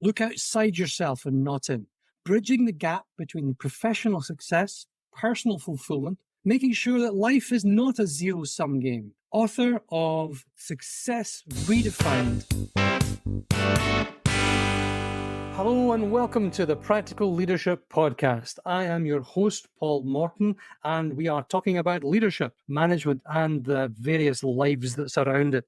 Look outside yourself and not in, bridging the gap between professional success, personal fulfillment, making sure that life is not a zero-sum game. Author of Success Redefined. Hello and welcome to the Practical Leadership Podcast. I am your host, Paul Morton, and we are talking about leadership, management, and the various lives that surround it.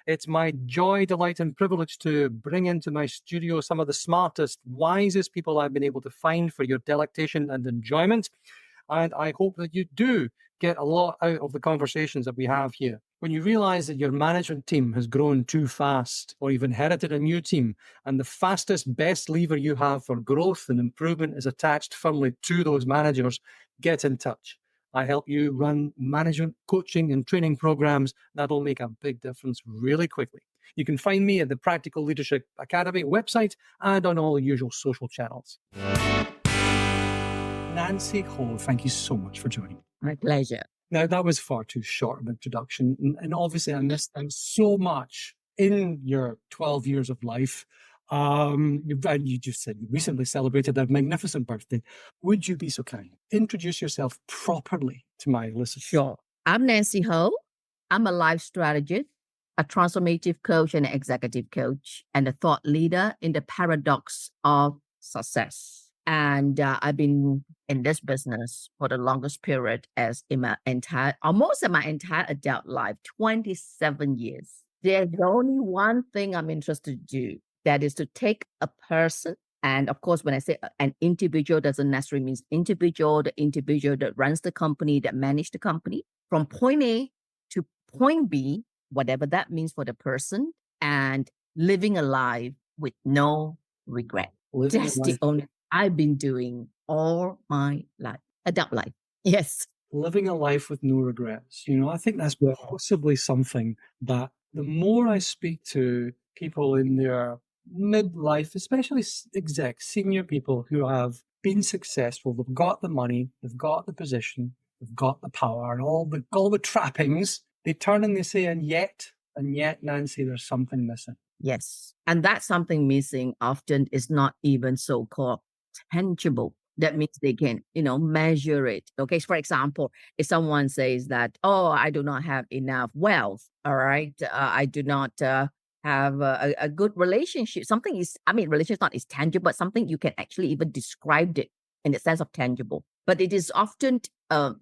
It's my joy, delight, and privilege to bring into my studio some of the smartest, wisest people I've been able to find for your delectation and enjoyment. And I hope that you do get a lot out of the conversations that we have here. When you realize that your management team has grown too fast, or you've inherited a new team, and the fastest, best lever you have for growth and improvement is attached firmly to those managers, get in touch. I help you run management, coaching, and training programs that'll make a big difference really quickly. You can find me at the Practical Leadership Academy website and on all the usual social channels. Nancy Ho, thank you so much for joining me. My pleasure. Now, that was far too short of an introduction, and obviously I missed out so much in your 12 years of life. You just said you recently celebrated a magnificent birthday. Would you be so kind? Introduce yourself properly to my listeners. Sure. I'm Nancy Ho. I'm a life strategist, a transformative coach and executive coach, and a thought leader in the paradox of success. And I've been in this business for the longest period almost in my entire adult life, 27 years. There's only one thing I'm interested to do. That is to take a person, and of course, when I say an individual, doesn't necessarily mean individual, the individual that runs the company, that manages the company, from point A to point B, whatever that means for the person, and living a life with no regret. That's the only I've been doing all my life, adult life. Yes. Living a life with no regrets. You know, I think that's possibly something that the more I speak to people in their midlife, especially execs, senior people who have been successful, they've got the money, they've got the position, they've got the power and all the trappings, they turn and they say, and yet, Nancy, there's something missing. Yes. And that something missing often is not even so-called tangible. That means they can, measure it. Okay. So for example, if someone says that, oh, I do not have enough wealth. All right. I do not have a good relationship. Relationship is tangible, but something you can actually even describe it in the sense of tangible. But it is often a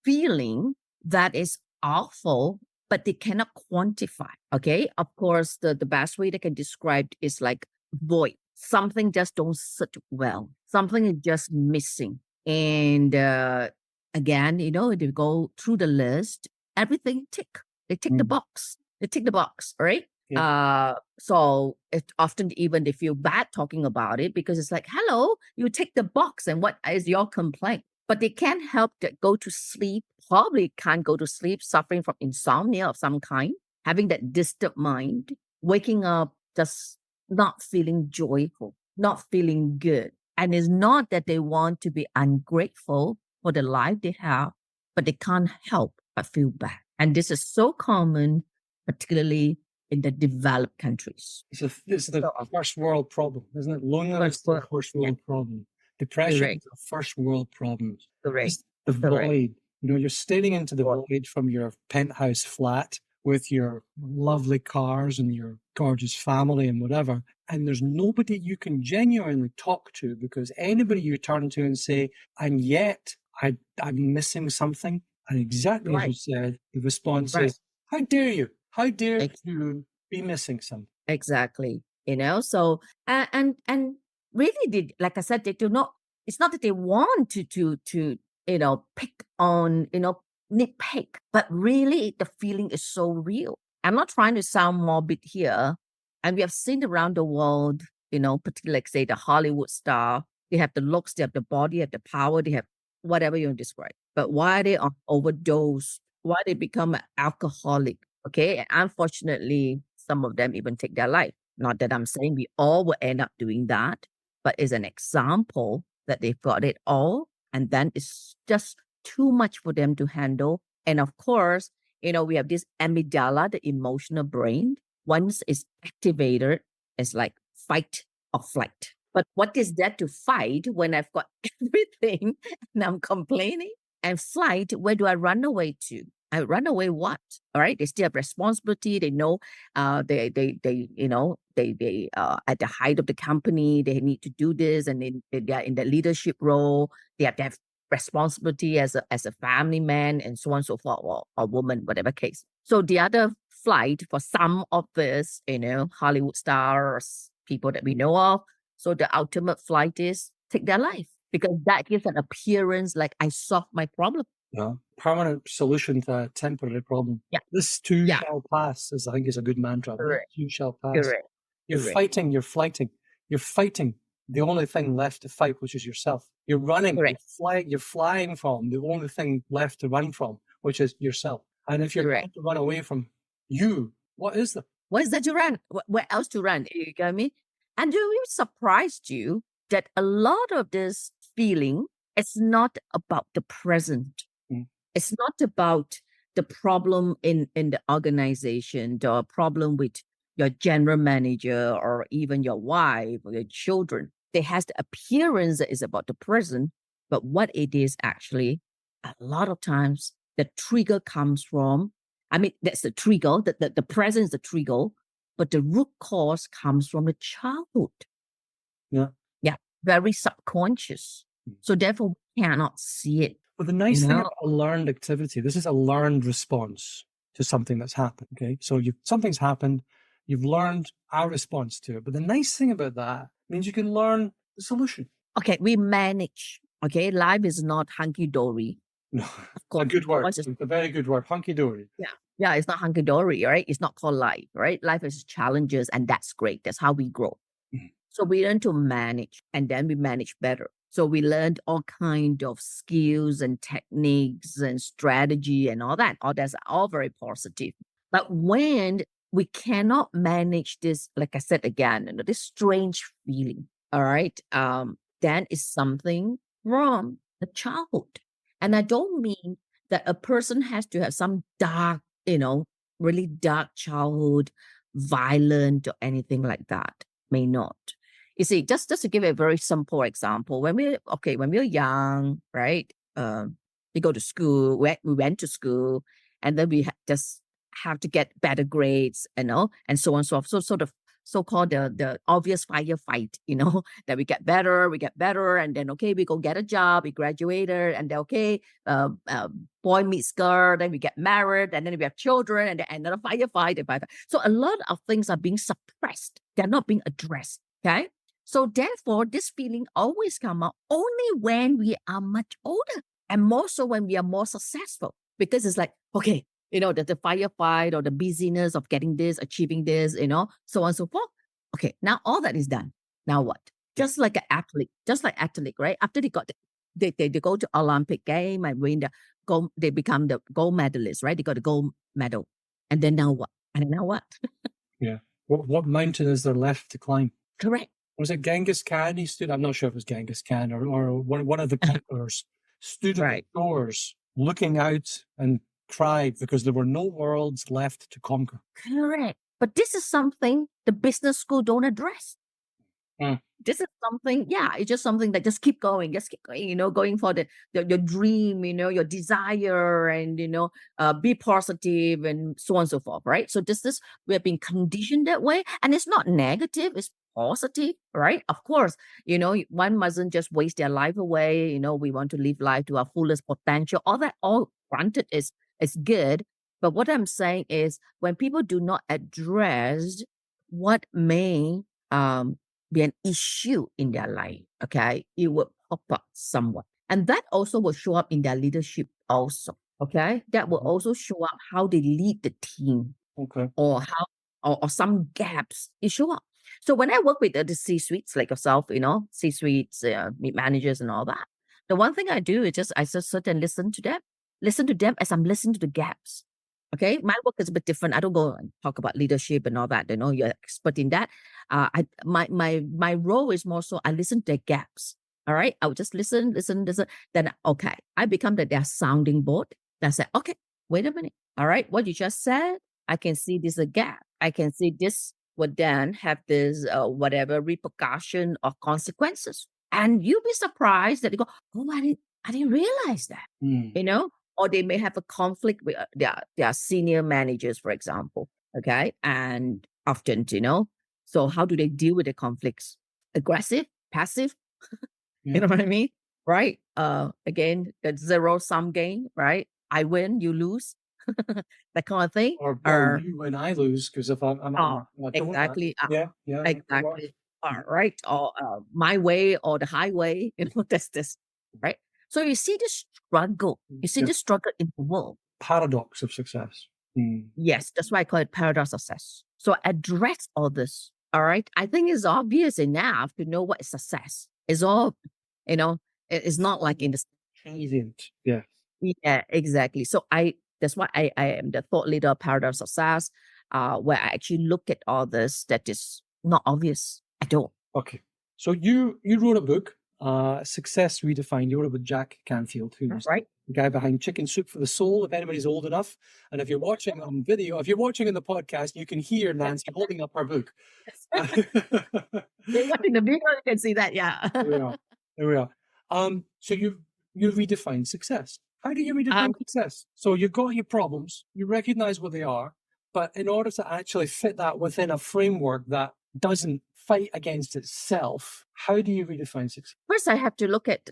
feeling that is awful, but they cannot quantify. Okay. Of course, the best way they can describe it is like void. Something just don't sit well. Something is just missing. And again, if you go through the list, everything tick. They tick the box. They tick the box, right? Yeah. So it often even they feel bad talking about it because it's like, hello, you tick the box and what is your complaint? But they can't help to go to sleep, probably can't go to sleep, suffering from insomnia of some kind, having that disturbed mind, waking up just not feeling joyful, not feeling good. And it's not that they want to be ungrateful for the life they have, but they can't help but feel bad. And this is so common, particularly in the developed countries. It's the first world problem, isn't it? Loneliness is the first world problem. Depression is the first world problem. Correct. The void. You're staring into the void from your penthouse flat with your lovely cars and your gorgeous family and whatever. And there's nobody you can genuinely talk to because anybody you turn to and say, and yet I'm missing something. And exactly as you said, the response is, how dare you? How dare you be missing something? Exactly. So, and really, like I said, they do not, it's not that they want to pick on, nitpick, but really the feeling is so real. I'm not trying to sound morbid here. And we have seen around the world, particularly like say the Hollywood star, they have the looks, they have the body, they have the power, they have whatever you want to describe. But why they on overdose, why they become an alcoholic, okay? And unfortunately, some of them even take their life. Not that I'm saying we all will end up doing that, but it's an example that they've got it all. And then it's just too much for them to handle. And of course, we have this amygdala, the emotional brain. Once it's activated, it's like fight of flight. But what is there to fight when I've got everything and I'm complaining? And flight, where do I run away to? I run away what? All right. They still have responsibility. They know they at the height of the company, they need to do this, and they are in the leadership role. They have to have responsibility as a family man and so on and so forth, or woman, whatever case. So the other flight for some of this, Hollywood stars, people that we know of. So the ultimate flight is take their life, because that gives an appearance like I solved my problem. Yeah. Permanent solution to a temporary problem. Yeah. This too Yeah. shall pass, I think is a good mantra. Correct. This too shall pass. Correct. You're Correct. fighting, you're flighting. You're fighting the only thing left to fight, which is yourself. You're running, Correct. you're flying from the only thing left to run from, which is yourself. And if you're going to run away from you, what is there? What is there to run? Where else to run? You get me? And it surprised you that a lot of this feeling is not about the present. It's not about the problem in the organization, the problem with your general manager or even your wife or your children. There has the appearance that is about the present, but what it is actually, a lot of times the trigger comes from, that's the trigger, the present is the trigger, but the root cause comes from the childhood. Yeah. Yeah. Very subconscious. So therefore we cannot see it. But the nice thing about a learned activity, this is a learned response to something that's happened. Okay. So something's happened, you've learned our response to it. But the nice thing about that means you can learn the solution. Okay, we manage. Okay, life is not hunky-dory. No, a good word. It's a very good word, hunky-dory. Yeah, it's not hunky-dory, right? It's not called life, right? Life is challenges, and that's great. That's how we grow. So we learn to manage, and then we manage better. So we learned all kind of skills and techniques and strategy and all that. All that's all very positive. But when we cannot manage this, like I said again, this strange feeling, all right, then is something wrong. The childhood. And I don't mean that a person has to have some dark, really dark childhood, violent or anything like that. May not. You see, just to give a very simple example, when we're young, right? We go to school, we went to school, and then we just have to get better grades, and so on and so forth. So sort of so-called the obvious firefight, that we get better, and then we go get a job, we graduated, and then boy meets girl, then we get married, and then we have children, and then another firefight. So a lot of things are being suppressed; they're not being addressed. Okay. So therefore, this feeling always comes out only when we are much older, and more so when we are more successful, because it's like, the firefight or the busyness of getting this, achieving this, so on and so forth. Okay, now all that is done. Now what? Just like an athlete, right? After they got they go to Olympic game and win the gold, they become the gold medalist, right? They got the gold medal. And then now what? Yeah. What mountain is there left to climb? Correct. Was it Genghis Khan? I'm not sure if it was Genghis Khan or one of the conquerors stood at the doors looking out and cried because there were no worlds left to conquer. Correct. But this is something the business school don't address. This is something, it's just something that just keep going, going for your dream, your desire, and be positive and so on and so forth, right? So we have been conditioned that way, and it's not negative, it's positive, right? Of course, one mustn't just waste their life away. We want to live life to our fullest potential. All granted is good, but what I'm saying is when people do not address what may be an issue in their life, okay, it will pop up somewhat. And that also will show up in their leadership also, okay? That will also show up how they lead the team, okay, or how, or some gaps, it show up. So when I work with the C-suites like yourself, C-suites, meet managers and all that, the one thing I do is I just sit and listen to them as I'm listening to the gaps. Okay, my work is a bit different. I don't go and talk about leadership and all that. You're expert in that. My role is more so I listen to their gaps. All right, I would just listen. Then I become their sounding board. Then I say, okay, wait a minute. All right, what you just said, I can see this a gap. I can see this would then have this whatever repercussion or consequences. And you'll be surprised that they go, oh, I didn't realize that, Mm. you know, or they may have a conflict with their senior managers, for example. Okay. And often, so how do they deal with the conflicts? Aggressive, passive, Yeah. you know what I mean? Right. Again, the zero sum game, right? I win, you lose, that kind of thing. Or Or you when I lose, because if I oh, don't, exactly. yeah, yeah, it works. Exactly. Right. Or my way or the highway. That's this. Right. So you see the struggle. You see Yeah. the struggle in the world. Paradox of success. Mm. Yes, that's why I call it paradox success. So address all this. All right. I think it's obvious enough to know what is success. It's all, you know, it's not like in the Transient. Yeah. yeah, exactly. So that's why I am the thought leader of paradox success, where I actually look at all this that is not obvious at all. Okay. So you wrote a book, Success Redefined. You wrote it with Jack Canfield, who's Right. the guy behind Chicken Soup for the Soul, if anybody's old enough. And if you're watching on video, if you're watching in the podcast, you can hear Nancy holding up her book. You're watching the video, you can see that, yeah. There we are. There we are. So you redefine success. How do you redefine success? So you've got your problems, you recognize what they are, but in order to actually fit that within a framework that doesn't fight against itself, how do you redefine success? First, I have to look at,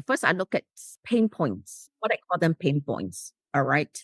first I look at pain points, what I call them pain points. All right.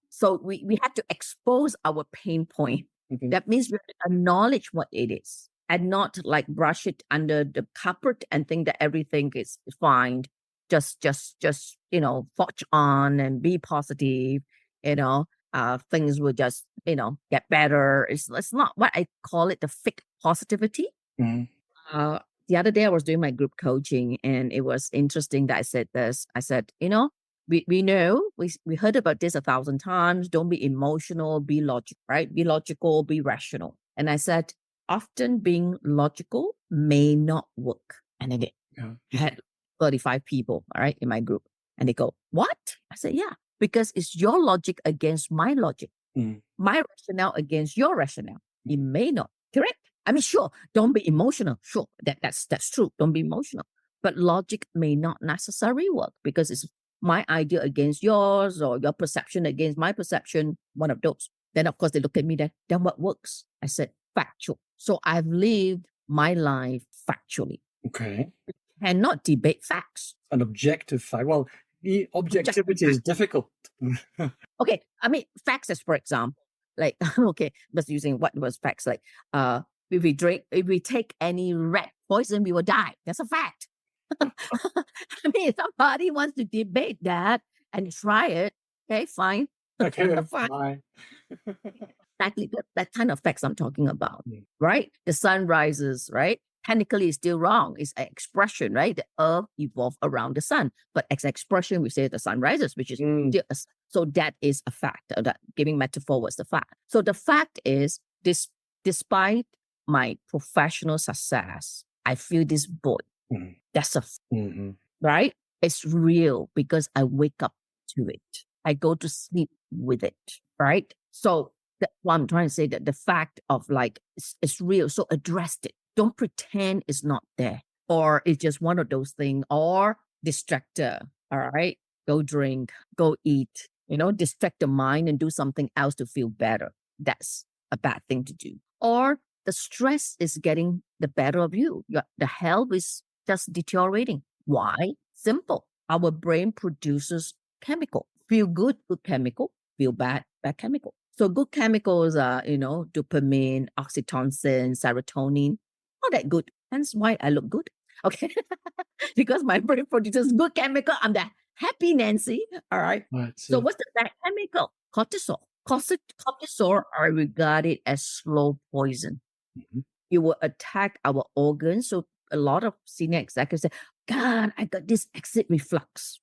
So we have to expose our pain point. Okay. That means we have to acknowledge what it is and not like brush it under the carpet and think that everything is fine. Just, forge on and be positive, things will just, get better. It's not what I call it, the fake positivity. Mm-hmm. The other day I was doing my group coaching and it was interesting that I said this. I said, we know, we heard about this 1,000 times. Don't be emotional, be logical, right? Be logical, be rational. And I said, often being logical may not work. And again, I had 35 people, all right, in my group. And they go, what? I said, yeah, because it's your logic against my logic, my rationale against your rationale. It may not, correct? I mean, sure, don't be emotional. Sure, that's true. Don't be emotional. But logic may not necessarily work because it's my idea against yours or your perception against my perception, one of those. Then, of course, they look at me, then what works? I said, factual. So I've lived my life factually. Okay. And not debate facts. An objective fact. Well, the objectivity is difficult. Okay. I mean, facts as, for example, like, okay, just using what was facts, like, if we take any rat poison, we will die. That's a fact. I mean, if somebody wants to debate that and try it, okay, fine. Okay, fine. Exactly that kind of facts I'm talking about, Yeah. right? The sun rises, right? Technically, it's still wrong. It's an expression, right? The earth evolved around the sun, but as an expression, we say the sun rises, which is still so that is a fact. That giving metaphor was the fact. So the fact is, despite my professional success, I feel this void. That's a right. It's real because I wake up to it. I go to sleep with it. Right. So that's what I'm trying to say, that the fact of like it's real. So address it. Don't pretend it's not there, or it's just one of those things, or distractor. All right. Go drink, go eat, distract the mind and do something else to feel better. That's a bad thing to do. Or the stress is getting the better of you. The health is just deteriorating. Why? Simple. Our brain produces chemical. Feel good, good chemical. Feel bad, bad chemical. So good chemicals are, dopamine, oxytocin, serotonin, all that good. Hence why I look good. Okay. Because my brain produces good chemical. I'm the happy Nancy. All right. So what's the bad chemical? Cortisol. Cortisol are regarded as slow poison. It will attack our organs. So a lot of senior executives say, God, I got this acid reflux.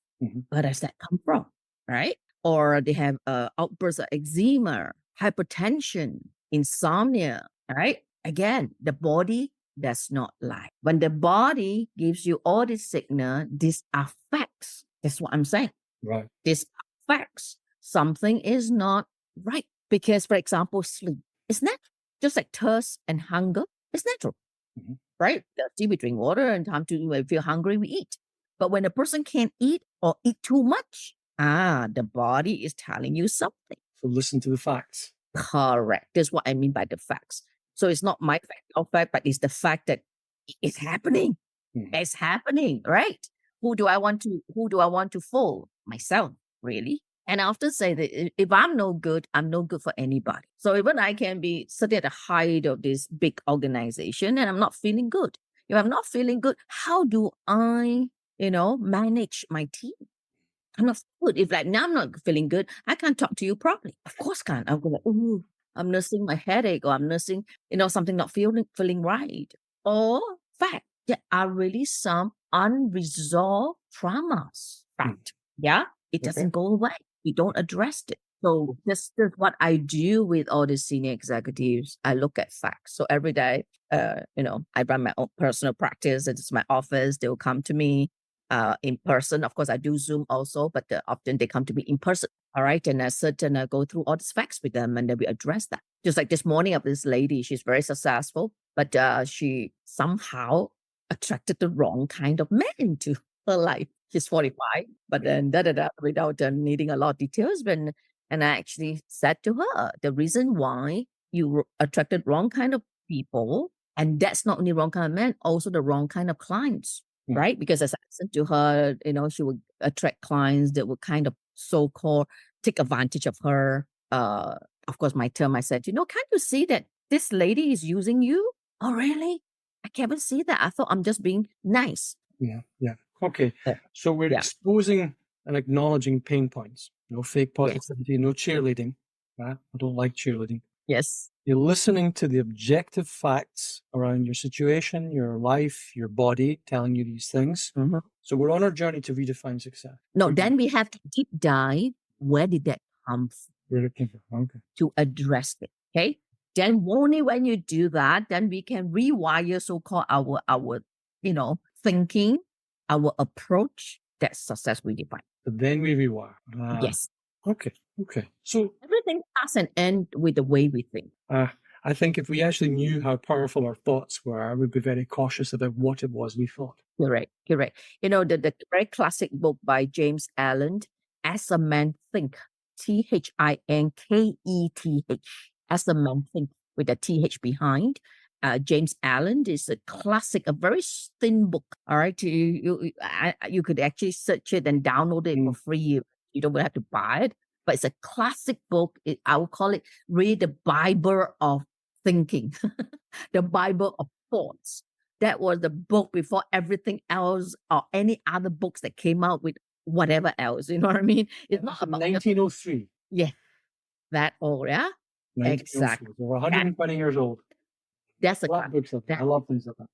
Where does that come from? Right? Or they have outbursts of eczema, hypertension, insomnia. Right? Again, the body does not lie. When the body gives you all this signal, this affects. That's what I'm saying. Right. This affects something is not right. Because, for example, sleep. It's natural. Just like thirst and hunger is natural, Mhm. right? Thirsty, we drink water, and time to when we feel hungry, we eat. But when a person can't eat or eat too much, the body is telling you something. So listen to the facts. Correct. That's what I mean by the facts. So it's not my fact or fact, but it's the fact that it's happening. Mhm. It's happening, right? Who do I want to fool? Myself, really. And I often say that if I'm no good, I'm no good for anybody. So even I can be sitting at the height of this big organization and I'm not feeling good. If I'm not feeling good, how do I, manage my team? I'm not good. If like now I'm not feeling good, I can't talk to you properly. Of course can't. I'm going, ooh, I'm nursing my headache or I'm nursing, something not feeling right. Or fact, there are really some unresolved traumas. Fact. Yeah. It Okay. doesn't go away. You don't address it. So this is what I do with all the senior executives. I look at facts. So every day, I run my own personal practice. It's my office. They will come to me in person. Of course, I do Zoom also, but often they come to me in person. All right. And I sit and I go through all these facts with them and then we address that. Just like this morning of this lady, she's very successful, but she somehow attracted the wrong kind of man into her life. She's 45, but then without needing a lot of details. And I actually said to her, the reason why you attracted wrong kind of people, and that's not only wrong kind of men, also the wrong kind of clients. Mm. Right? Because as I said to her, she would attract clients that would kind of so-called take advantage of her. Of course, my term, I said, can't you see that this lady is using you? Oh, really? I can't see that. I thought I'm just being nice. Yeah. Yeah. Okay. Uh, So we're yeah. exposing and acknowledging pain points. No fake Yes. positivity, no cheerleading. Right? I don't like cheerleading. Yes. You're listening to the objective facts around your situation, your life, your body, telling you these things. Mhm. So we're on our journey to redefine success. No, then we have to deep dive. Where did that come from? Where it came from. Okay. To address it. Okay. Then only when you do that, then we can rewire so-called our thinking, our approach that success we define. But then we rewire. Yes. Okay. Okay. So Everything has an end with the way we think. I think if we actually knew how powerful our thoughts were, we'd be very cautious about what it was we thought. Correct. Correct. The very classic book by James Allen, As a Man Think, Thinketh, As a Man Think, with a TH behind. James Allen is a classic, a very thin book. All right. You could actually search it and download it for free. You don't have to buy it, but it's a classic book. I would call it really the Bible of thinking, the Bible of thoughts. That was the book before everything else or any other books that came out with whatever else. You know what I mean? It's not about 1903. Yeah, that old, yeah? 1903. Exactly. So we're 120 years old. That's a Love books like that. I love things like that.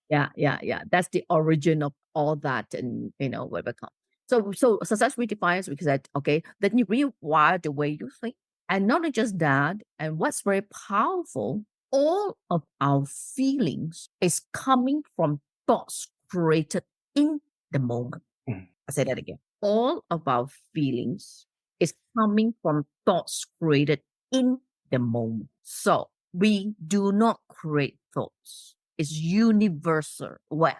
Yeah. Yeah. That's the origin of all that and whatever comes. So success redefines because that okay, then you rewire the way you think. And not only just that, and what's very powerful, all of our feelings is coming from thoughts created in the moment. Mhm. I say that again. All of our feelings is coming from thoughts created in the moment. So we do not create thoughts. It's universal. Well,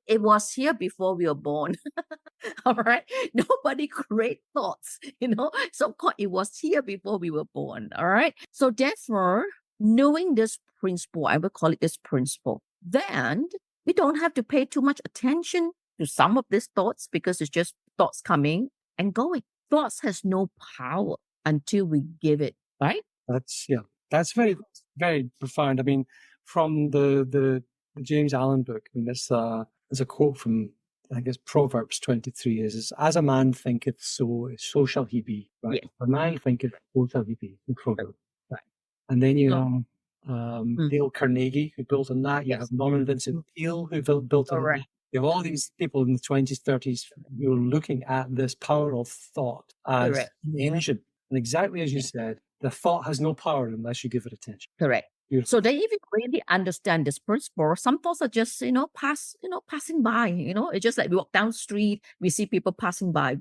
it was here before we were born. All right. Nobody create thoughts, So called it was here before we were born. All right. So therefore, knowing this principle, I will call it this principle, then we don't have to pay too much attention to some of these thoughts because it's just thoughts coming and going. Thoughts has no power until we give it, right? That's very, very profound. I mean, from the James Allen book, I mean, there's a quote from, I guess, Proverbs 23 is, as a man thinketh, so shall he be. Right? Yes. A man thinketh, so shall he be. In Proverbs. Right. And then you have Dale Carnegie, who built on that. You have Norman Vincent Peale, who built on that. You have all these people in the 20s, 30s who are looking at this power of thought as an engine. And exactly as you said, the thought has no power unless you give it attention. Correct. Beautiful. So they even really understand this principle. Some thoughts are just, passing by, It's just like we walk down the street, we see people passing by,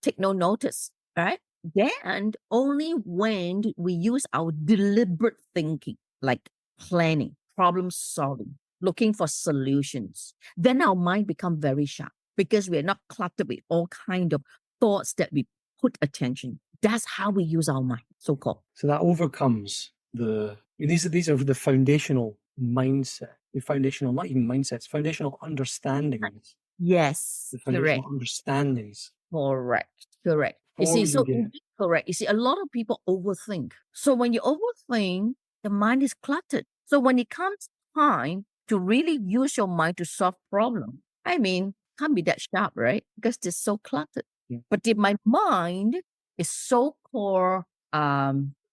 take no notice, right? Then only when we use our deliberate thinking, like planning, problem solving, looking for solutions, then our mind become very sharp because we are not cluttered with all kind of thoughts that we put attention. That's how we use our mind, so called. So that overcomes these are the foundational mindset, the foundational, not even mindsets, foundational understandings, Yes, the correct. foundational understandings. Correct. Correct. You All see, you so get. correct. You see, a lot of people overthink. So when you overthink, the mind is cluttered. So when it comes time to really use your mind to solve problem, I mean, can't be that sharp, right? Because it's so cluttered. Yeah. But if my mind is so called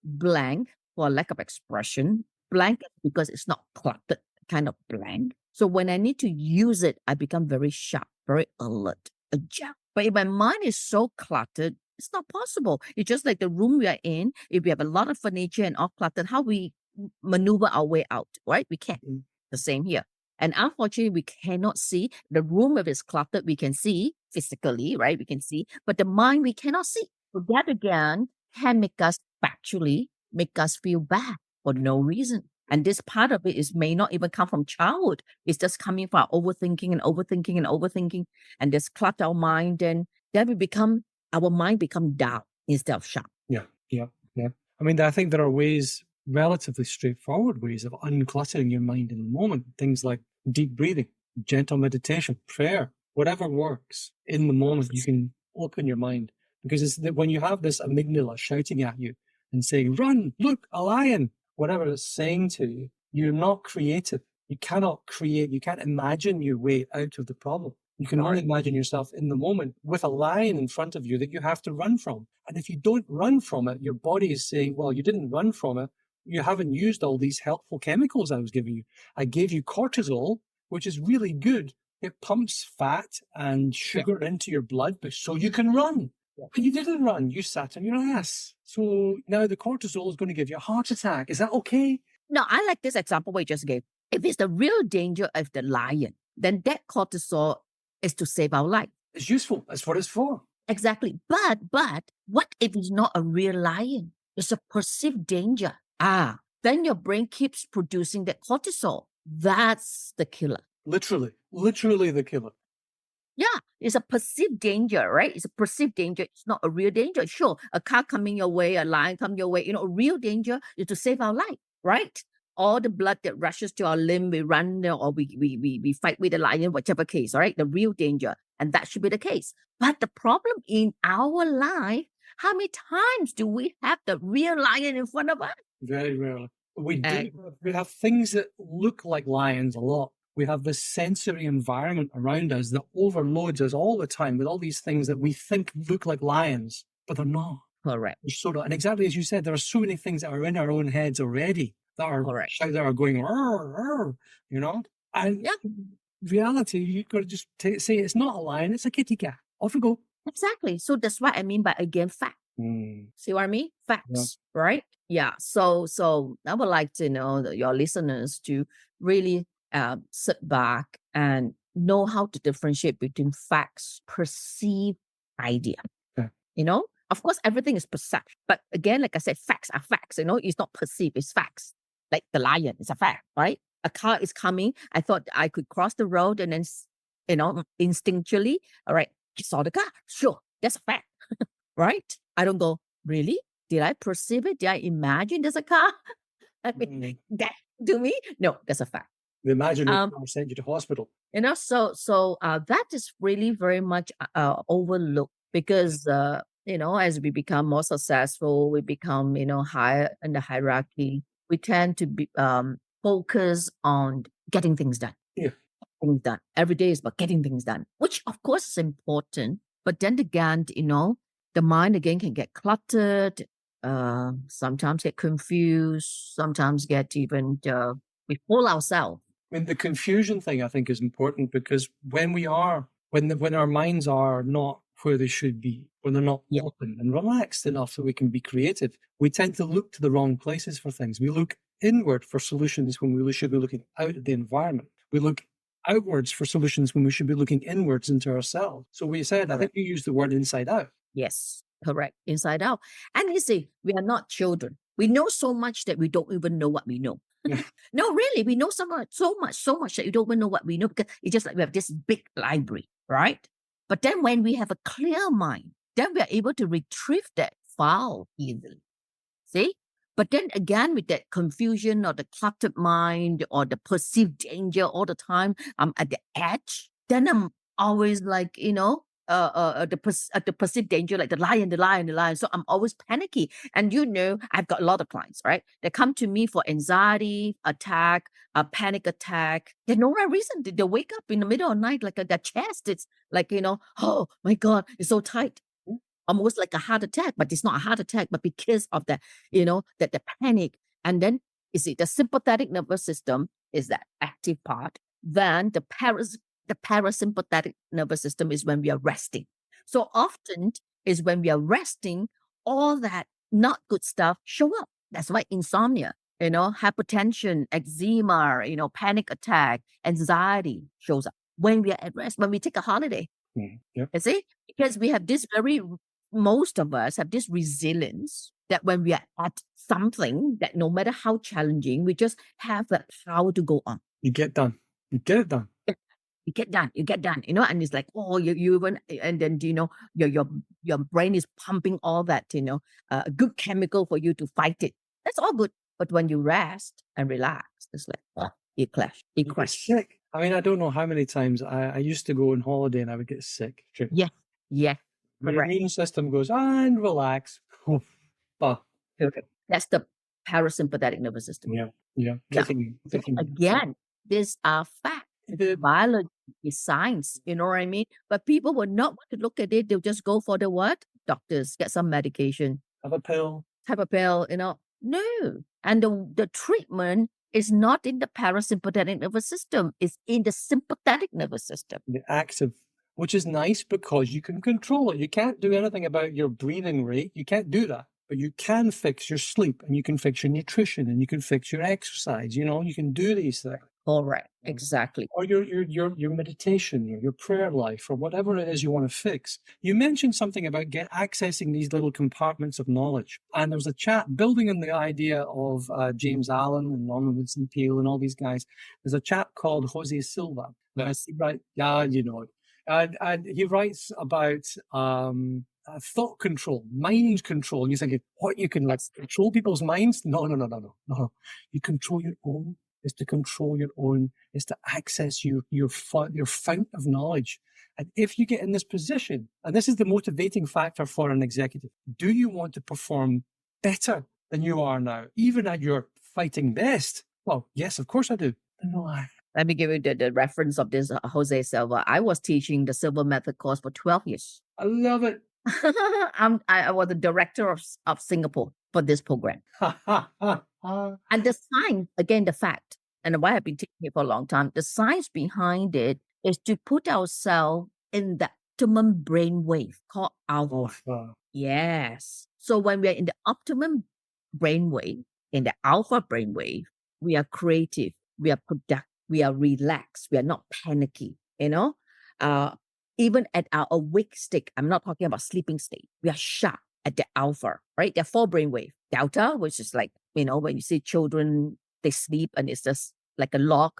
blank, for lack of expression, blank because it's not cluttered, kind of blank. So when I need to use it, I become very sharp, very alert, agile. But if my mind is so cluttered, it's not possible. It's just like the room we are in. If we have a lot of furniture and all cluttered, how we maneuver our way out, right? We can't. Mm. The same here. And unfortunately, we cannot see the room if it's cluttered. We can see physically, right? We can see, but the mind we cannot see. So that again can make us factually make us feel bad for no reason. And this part of it is may not even come from childhood. It's just coming from overthinking and overthinking and overthinking, and just clutter our mind. And then we become our mind become dull instead of sharp. Yeah, yeah, yeah. I mean, I think there are ways, relatively straightforward ways of uncluttering your mind in the moment. Things like deep breathing, gentle meditation, prayer, whatever works in the moment. You can open your mind because it's that when you have this amygdala shouting at you and saying, "Run! Look, a lion!" Whatever it's saying to you, you're not creative. You cannot create. You can't imagine your way out of the problem. You can only imagine yourself in the moment with a lion in front of you that you have to run from. And if you don't run from it, your body is saying, well, you didn't run from it. You haven't used all these helpful chemicals I was giving you. I gave you cortisol, which is really good. It pumps fat and sugar into your blood, but so you can run. But you didn't run. You sat on your ass. So now the cortisol is going to give you a heart attack. Is that okay? No, I like this example we just gave. If it's the real danger of the lion, then that cortisol is to save our life. It's useful. That's what it's for. Exactly. But what if it's not a real lion? It's a perceived danger. Then your brain keeps producing that cortisol. That's the killer. Literally the killer. Yeah, it's a perceived danger, right? It's a perceived danger. It's not a real danger. Sure, a car coming your way, a lion coming your way. A real danger is to save our life, right? All the blood that rushes to our limb, we run or we fight with the lion, whichever case, all right? The real danger. And that should be the case. But the problem in our life, how many times do we have the real lion in front of us? Very rarely. We do. We have things that look like lions a lot. We have this sensory environment around us that overloads us all the time with all these things that we think look like lions, but they're not. Correct. And exactly as you said, there are so many things that are in our own heads already that are that are going, And reality, you've got to just say it's not a lion, it's a kitty cat. Off we go. Exactly. So that's what I mean by again fact. See what I mean? Facts, right? Yeah. So I would like to know your listeners to really sit back and know how to differentiate between facts, perceived idea. Yeah. Of course, everything is perception. But again, like I said, facts are facts. It's not perceived, it's facts. Like the lion is a fact, right? A car is coming. I thought I could cross the road and then, instinctually, all right, I saw the car. Sure, that's a fact, right? I don't go, really? Did I perceive it? Did I imagine there's a car? I mean, that to me, no, that's a fact. The imaginary car sent you to hospital. So that is really very much overlooked because as we become more successful, we become higher in the hierarchy. We tend to be focus on getting things done. Yeah. Things done. Every day is about getting things done, which of course is important. But then again, the mind again can get cluttered, sometimes get confused, sometimes get even we fool ourselves. I mean, the confusion thing I think is important because when our minds are not where they should be, when they're not open and relaxed enough so we can be creative, we tend to look to the wrong places for things. We look inward for solutions when we should be looking out at the environment. We look outwards for solutions when we should be looking inwards into ourselves. So we said, I think you used the word inside out. Yes. Correct. Inside out. And you see, we are not children. We know so much that we don't even know what we know. Yeah. No, really, we know so much that you don't even know what we know because it's just like we have this big library, right? But then when we have a clear mind, then we are able to retrieve that file easily. See? But then again, with that confusion or the cluttered mind or the perceived danger all the time, I'm at the edge. Then I'm always like, the perceived danger, like the lion, the lion, the lion. So I'm always panicky. And I've got a lot of clients, right? They come to me for anxiety attack, a panic attack. There's no right reason. They wake up in the middle of the night, like their chest, it's like, oh my God, it's so tight. Almost like a heart attack, but it's not a heart attack, but because of that the panic. And then you see the sympathetic nervous system is that active part. Then the parasympathetic nervous system is when we are resting. So often is when we are resting, all that not good stuff show up. That's why insomnia, hypertension, eczema, panic attack, anxiety shows up when we are at rest, when we take a holiday. Yep. You see? Because we have this most of us have this resilience that when we are at something that no matter how challenging, we just have that power to go on. You get done. You get it done. You get done, and it's like, oh, you even, and then, your brain is pumping all that, a good chemical for you to fight it. That's all good. But when you rest and relax, it's like, it clash. You get sick. I mean, I don't know how many times I used to go on holiday and I would get sick. Yeah. Your Correct. immune system goes, and relax. That's the parasympathetic nervous system. Yeah. Again, these are facts. Biology is science, you know what I mean? But people will not want to look at it. They'll just go for the what? Doctors, get some medication. Have a pill. No. And the treatment is not in the parasympathetic nervous system. It's in the sympathetic nervous system. The active, which is nice because you can control it. You can't do anything about your breathing rate. You can't do that. But you can fix your sleep and you can fix your nutrition and you can fix your exercise. You can do these things. Correct. Exactly. Or your meditation, or your prayer life, or whatever it is you want to fix. You mentioned something about accessing these little compartments of knowledge. And there was a chat building on the idea of James Allen and Norman Vincent Peale and all these guys. There's a chap called Jose Silva. Right? Yeah, you know it. And he writes about thought control, mind control. And you're thinking, what, you can control people's minds? No. You control your own. Is to control your own, is to access your fount of knowledge. And if you get in this position, and this is the motivating factor for an executive, do you want to perform better than you are now, even at your fighting best? Well, yes, of course I do. Let me give you the reference of this Jose Silva. I was teaching the Silva Method course for 12 years. I love it. I was the director of Singapore for this program. And the science, again, the fact, and why I've been teaching it for a long time, the science behind it is to put ourselves in the optimum brainwave called alpha. Yes. So when we're in the optimum brainwave, in the alpha brainwave, we are creative, we are productive, we are relaxed, we are not panicky, even at our awake state, I'm not talking about sleeping state, we are sharp at the alpha, right? There are 4 brainwave. Delta, which is like, when you see children, they sleep and it's just like a log.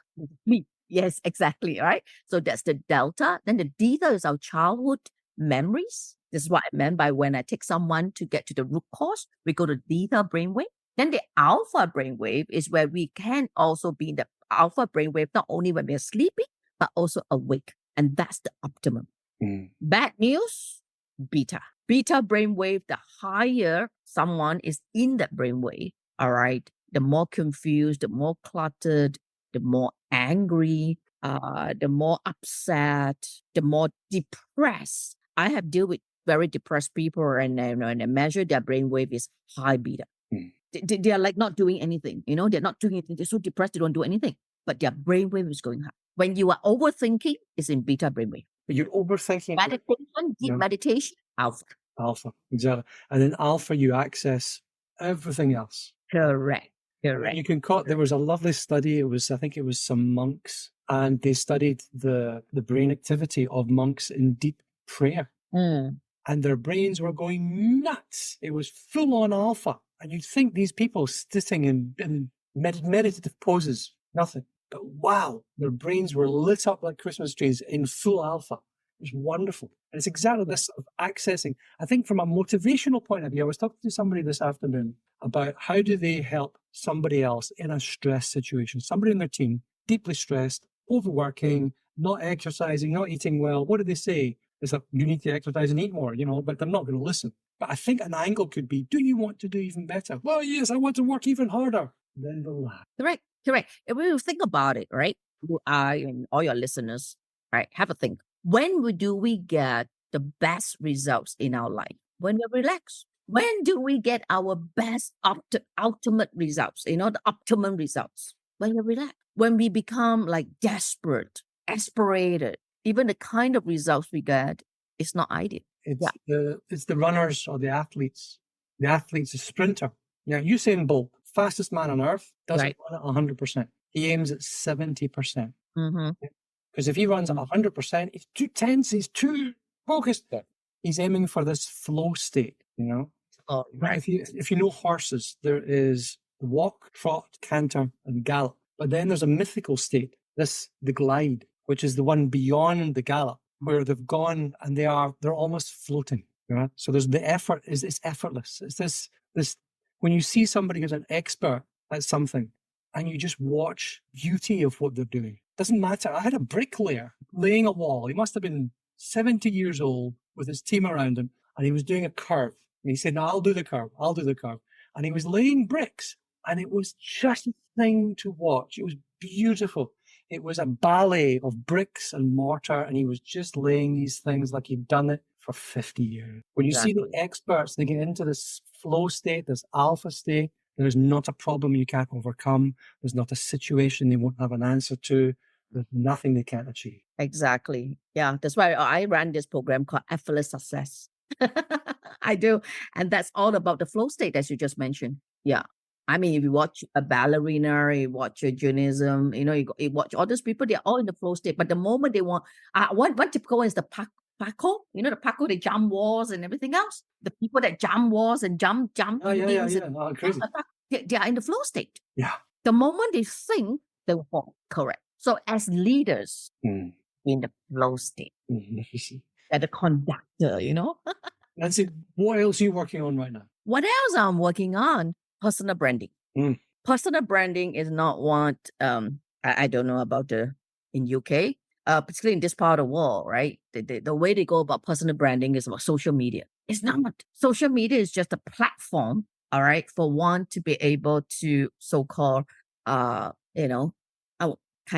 Yes, exactly, right? So that's the delta. Then the theta is our childhood memories. This is what I meant by when I take someone to get to the root cause, we go to theta brainwave. Then the alpha brainwave is where we can also be in the alpha brainwave, not only when we're sleeping, but also awake. And that's the optimum. Bad news, beta. Beta brainwave, the higher someone is in that brainwave, all right, the more confused, the more cluttered, the more angry, the more upset, the more depressed. I have dealt with very depressed people and I measure their brainwave is high beta. They are like not doing anything, they're not doing anything. They're so depressed, they don't do anything, but their brainwave is going high. When you are overthinking, it's in beta brainwave. But you're overthinking. Meditation, deep meditation, alpha. Alpha, exactly. And in alpha, you access everything else. Correct. You can there was a lovely study. I think it was some monks, and they studied the brain activity of monks in deep prayer. and their brains were going nuts. It was full on alpha. And you'd think these people sitting in meditative poses, nothing. But wow, their brains were lit up like Christmas trees in full alpha. It was wonderful. And it's exactly this sort of accessing. I think from a motivational point of view, I was talking to somebody this afternoon about how do they help somebody else in a stress situation, somebody in their team, deeply stressed, overworking, not exercising, not eating well. What do they say? It's like, you need to exercise and eat more, but they're not going to listen. But I think an angle could be, do you want to do even better? Well, yes, I want to work even harder. Then they'll laugh. Correct. Correct. If we think about it, right? You and all your listeners, right? Have a think. When do we get the best results in our life? When we're relaxed. When do we get our best ultimate results? The optimum results. When we're relaxed. When we become like desperate, aspirated, even the kind of results we get is not ideal. It's the runners or the athletes. The athlete's a sprinter. Now, Usain Bolt, fastest man on earth, doesn't run at 100%. He aims at 70%. Because if he runs at 100%, he's too tense, he's too focused. He's aiming for this flow state, Oh, right. If you know horses, there is walk, trot, canter, and gallop. But then there's a mythical state, the glide, which is the one beyond the gallop, where they've gone and they're almost floating. Right? So there's the effort, it's effortless. It's this when you see somebody who's an expert at something and you just watch beauty of what they're doing. Doesn't matter. I had a bricklayer laying a wall. He must have been 70 years old with his team around him, and he was doing a curve. And he said, no, I'll do the curve. And he was laying bricks, and it was just a thing to watch. It was beautiful. It was a ballet of bricks and mortar, and he was just laying these things like he'd done it for 50 years. When you see the experts, they get into this flow state, this alpha state, there's not a problem you can't overcome. There's not a situation they won't have an answer to. There's nothing they can't achieve. Exactly. Yeah. That's why I ran this program called Effortless Success. I do. And that's all about the flow state, as you just mentioned. Yeah. I mean, if you watch a ballerina, you watch a gymnasium, you watch all those people, they're all in the flow state. But the moment they want, one typical one is the Paco, the Paco, they jump walls and everything else. The people that jump walls and jump Oh, yeah. Oh, crazy. They are in the flow state. Yeah. The moment they think, they will fall. Correct. So as leaders in the flow state, at the conductor, Nancy, what else are you working on right now? What else I'm working on? Personal branding. Personal branding is not what I don't know about in UK, particularly in this part of the world, right? The way they go about personal branding is about social media. It's not. Social media is just a platform, all right, for one to be able to so-called, kind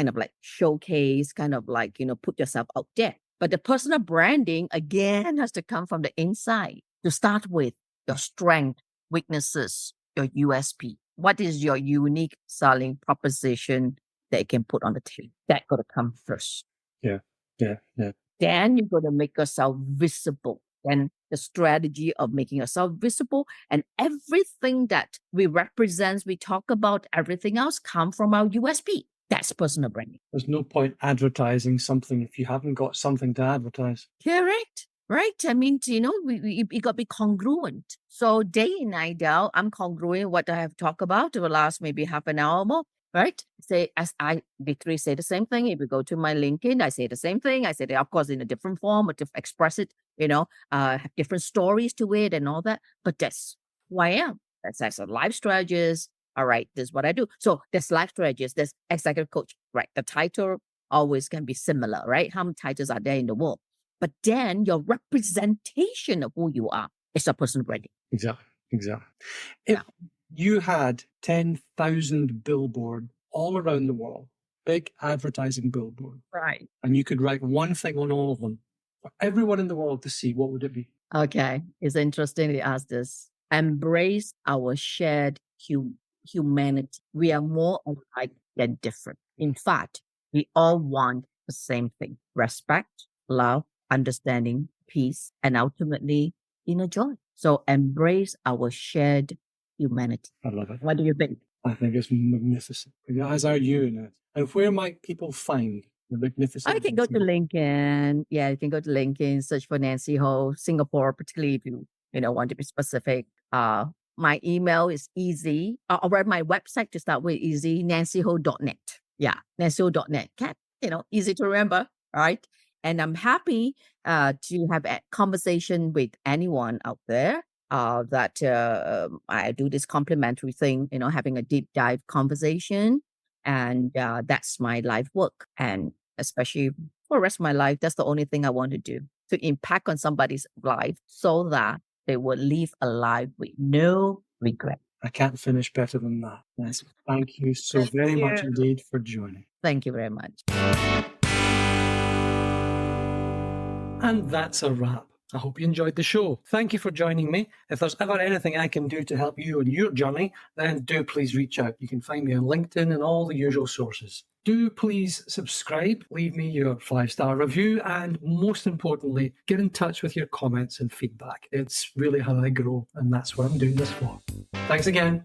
of like showcase, kind of like, put yourself out there. But the personal branding, again, has to come from the inside. To start with, your strength, weaknesses, your USP. What is your unique selling proposition that you can put on the table? That got to come first. Yeah. Then you're going to make yourself visible. And the strategy of making yourself visible and everything that we represent, we talk about, everything else come from our USP. That's personal branding. There's no point advertising something if you haven't got something to advertise. Correct. Right. I mean, we got to be congruent. So day in, night out, I'm congruent what I have talked about over the last maybe half an hour or more. Right. As I literally say the same thing. If you go to my LinkedIn, I say the same thing. I say that, of course, in a different form, to express it, have different stories to it and all that. But that's who I am. That's as a life strategist. All right, this is what I do. So there's life strategist, there's executive coach, right? The title always can be similar, right? How many titles are there in the world? But then your representation of who you are is your personal branding. Exactly. If you had 10,000 billboard all around the world, big advertising billboard, right, and you could write one thing on all of them for everyone in the world to see, what would it be? Okay, it's interesting to ask this. Embrace our shared humanity. We are more alike than different. In fact, we all want the same thing: respect, love, understanding, peace, and ultimately inner joy. So embrace our shared humanity. I love it. What do you think? I think it's magnificent. As are you. And where might people find The magnificent I can go to Nancy. LinkedIn. Yeah, you can go to LinkedIn, search for Nancy Ho, Singapore, particularly if you want to be specific. My email is easy, or my website to start with, easy, nancyho.net. Yeah, nancyho.net. Easy to remember, right? And I'm happy to have a conversation with anyone out there that I do this complimentary thing, having a deep dive conversation. And that's my life work. And especially for the rest of my life, that's the only thing I want to do, to impact on somebody's life so that they will live a life with no regret. I can't finish better than that. Nancy, thank you so Thank very much you. indeed for joining. Thank you very much. And that's a wrap. I hope you enjoyed the show. Thank you for joining me. If there's ever anything I can do to help you on your journey, then do please reach out. You can find me on LinkedIn and all the usual sources. Do please subscribe, leave me your 5-star review, and most importantly, get in touch with your comments and feedback. It's really how I grow, and that's what I'm doing this for. Thanks again.